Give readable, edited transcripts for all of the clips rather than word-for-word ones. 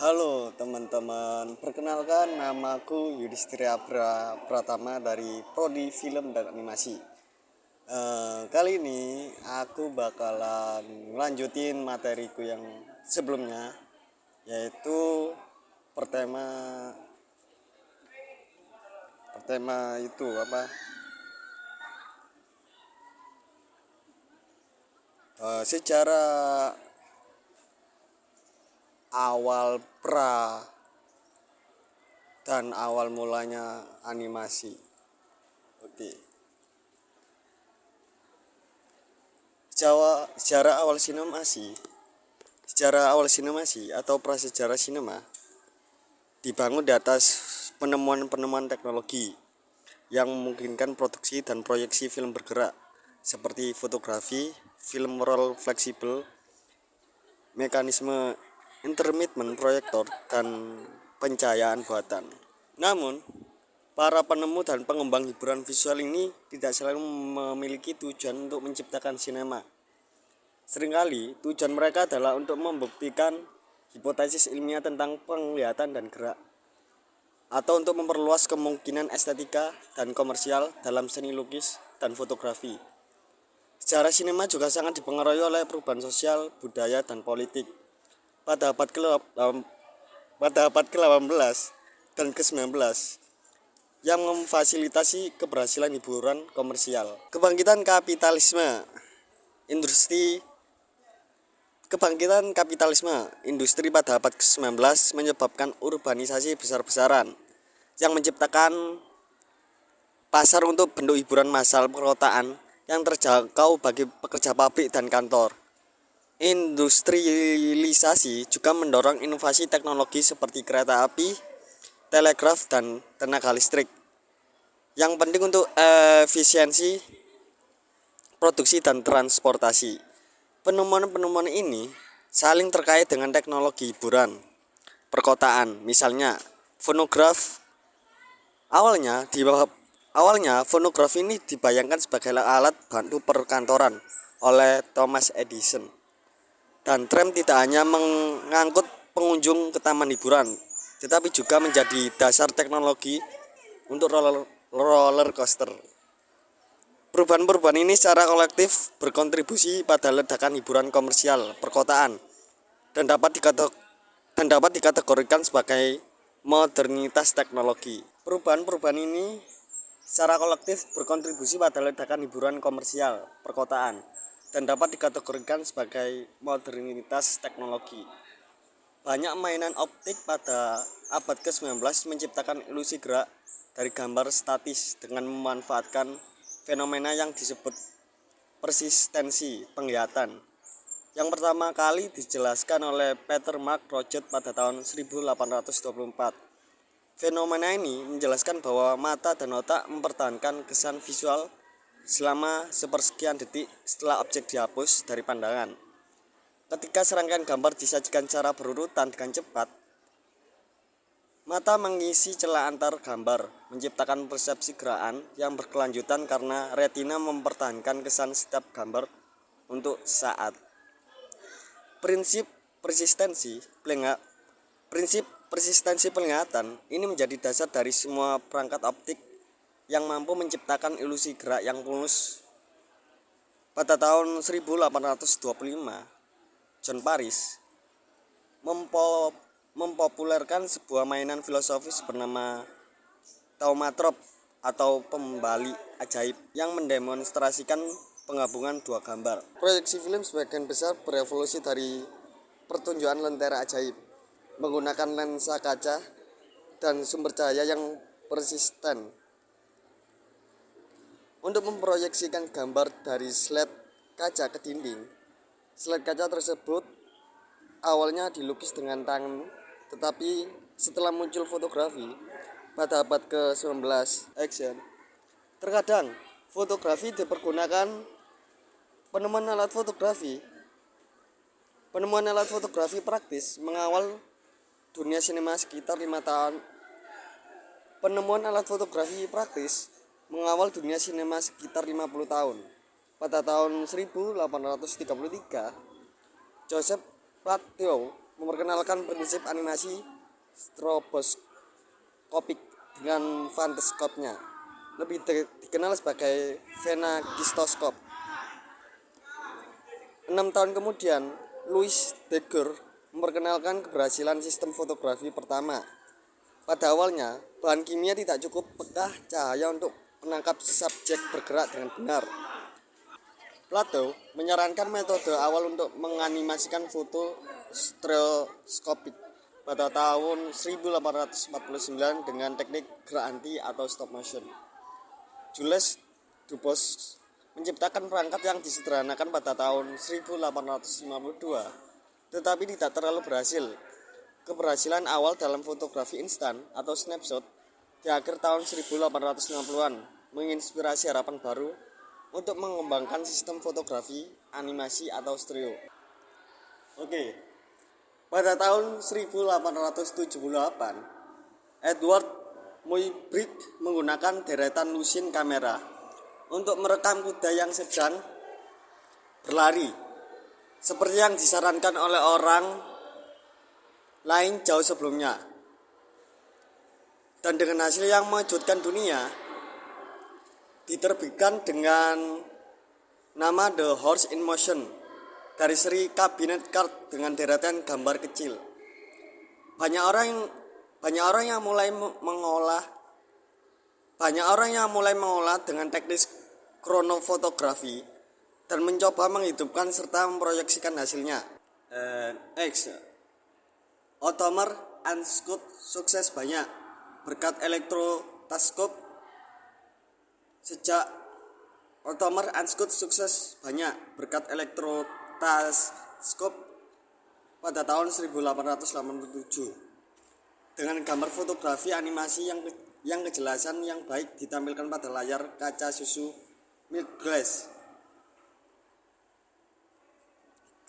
Halo teman-teman, perkenalkan namaku Yudhistira Pratama dari Prodi Film dan Animasi. Kali ini aku bakalan lanjutin materiku yang sebelumnya, yaitu pertema pertema itu apa? Secara awal dan awal mulanya animasi. Oke. Sejarah awal sinemasi atau prasejarah sinema dibangun di atas penemuan-penemuan teknologi yang memungkinkan produksi dan proyeksi film bergerak seperti fotografi, film roll fleksibel, mekanisme intermittent proyektor, dan pencahayaan buatan. Namun, para penemu dan pengembang hiburan visual ini tidak selalu memiliki tujuan untuk menciptakan sinema. Seringkali tujuan mereka adalah untuk membuktikan hipotesis ilmiah tentang penglihatan dan gerak, atau untuk memperluas kemungkinan estetika dan komersial dalam seni lukis dan fotografi. Sejarah sinema juga sangat dipengaruhi oleh perubahan sosial, budaya, dan politik. Pada abad ke-18 dan ke-19 yang memfasilitasi keberhasilan hiburan komersial. Kebangkitan kapitalisme industri pada abad ke-19 menyebabkan urbanisasi besar-besaran yang menciptakan pasar untuk bentuk hiburan massal perkotaan yang terjangkau bagi pekerja pabrik dan kantor. Industrialisasi juga mendorong inovasi teknologi seperti kereta api, telegraf, dan tenaga listrik yang penting untuk efisiensi produksi dan transportasi. Penemuan-penemuan ini saling terkait dengan teknologi hiburan perkotaan. Misalnya, fonograf. Awalnya fonograf ini dibayangkan sebagai alat bantu perkantoran oleh Thomas Edison. Dan tram tidak hanya mengangkut pengunjung ke taman hiburan, tetapi juga menjadi dasar teknologi untuk roller coaster. Perubahan-perubahan ini secara kolektif berkontribusi pada ledakan hiburan komersial perkotaan dan dapat dikategorikan sebagai modernitas teknologi. Perubahan-perubahan ini secara kolektif berkontribusi pada ledakan hiburan komersial perkotaan dan dapat dikategorikan sebagai modernitas teknologi. Banyak mainan optik pada abad ke-19 menciptakan ilusi gerak dari gambar statis dengan memanfaatkan fenomena yang disebut persistensi penglihatan, yang pertama kali dijelaskan oleh Peter Mark Roget pada tahun 1824. Fenomena ini menjelaskan bahwa mata dan otak mempertahankan kesan visual selama sepersekian detik setelah objek dihapus dari pandangan. Ketika serangkaian gambar disajikan secara berurutan dengan cepat, mata mengisi celah antar gambar, menciptakan persepsi gerakan yang berkelanjutan karena retina mempertahankan kesan setiap gambar untuk saat. Prinsip persistensi penglihatan ini menjadi dasar dari semua perangkat optik yang mampu menciptakan ilusi gerak yang mulus. Pada tahun 1825, John Parris mempopulerkan sebuah mainan filosofis bernama Thaumatrope atau pembali ajaib yang mendemonstrasikan penggabungan dua gambar. Proyeksi film sebagian besar berevolusi dari pertunjukan lentera ajaib menggunakan lensa kaca dan sumber cahaya yang persisten untuk memproyeksikan gambar dari slide kaca ke dinding. Slide kaca tersebut awalnya dilukis dengan tangan, tetapi setelah muncul fotografi pada abad ke-19 action, terkadang fotografi dipergunakan. Penemuan alat fotografi praktis mengawal dunia sinema sekitar 5 tahun. Penemuan alat fotografi praktis mengawal dunia sinema sekitar 50 tahun. Pada tahun 1833, Joseph Plateau memperkenalkan prinsip animasi stroboskopik dengan fantaskopnya, lebih dikenal sebagai phenakistoskop. 6 tahun kemudian, Louis Daguerre memperkenalkan keberhasilan sistem fotografi pertama. Pada awalnya, bahan kimia tidak cukup peka cahaya untuk menangkap subjek bergerak dengan benar. Plato menyarankan metode awal untuk menganimasikan foto stereoskopik pada tahun 1849 dengan teknik gerak anti atau stop motion. Jules Dubois menciptakan perangkat yang disederhanakan pada tahun 1852, tetapi tidak terlalu berhasil. Keberhasilan awal dalam fotografi instan atau snapshot di akhir tahun 1850-an menginspirasi harapan baru untuk mengembangkan sistem fotografi, animasi atau stereo. Pada tahun 1878, Edward Muybridge menggunakan deretan lusin kamera untuk merekam kuda yang sedang berlari, seperti yang disarankan oleh orang lain jauh sebelumnya. Dan dengan hasil yang mengejutkan dunia, diterbitkan dengan nama The Horse in Motion dari seri Cabinet Card dengan deretan gambar kecil. Banyak orang yang mulai mengolah dengan teknik kronofotografi dan mencoba menghidupkan serta memproyeksikan hasilnya. Ottomer Anskuth sukses banyak berkat elektrotaskop. Sejak Ottomer Anskuth sukses banyak berkat elektrotaskop pada tahun 1887 dengan gambar fotografi animasi yang kejelasan yang baik ditampilkan pada layar kaca susu milk glass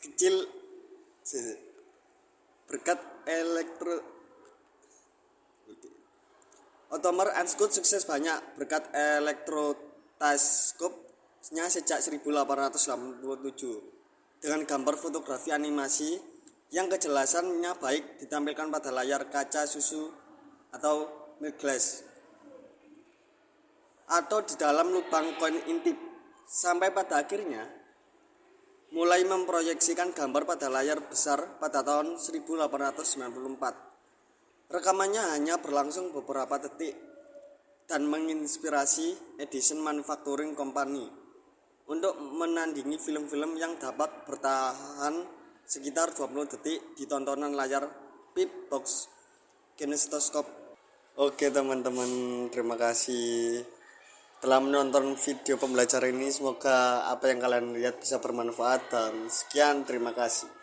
kecil berkat Ottomer Anskuth sukses banyak berkat elektrotaskopnya sejak 1887 dengan gambar fotografi animasi yang kejelasannya baik ditampilkan pada layar kaca susu atau milk glass atau di dalam lubang koin intip, sampai pada akhirnya mulai memproyeksikan gambar pada layar besar pada tahun 1894. Rekamannya hanya berlangsung beberapa detik dan menginspirasi Edison Manufacturing Company untuk menandingi film-film yang dapat bertahan sekitar 20 detik di tontonan layar Pip Box Kinestoscope. Oke teman-teman, terima kasih telah menonton video pembelajaran ini. Semoga apa yang kalian lihat bisa bermanfaat dan sekian, terima kasih.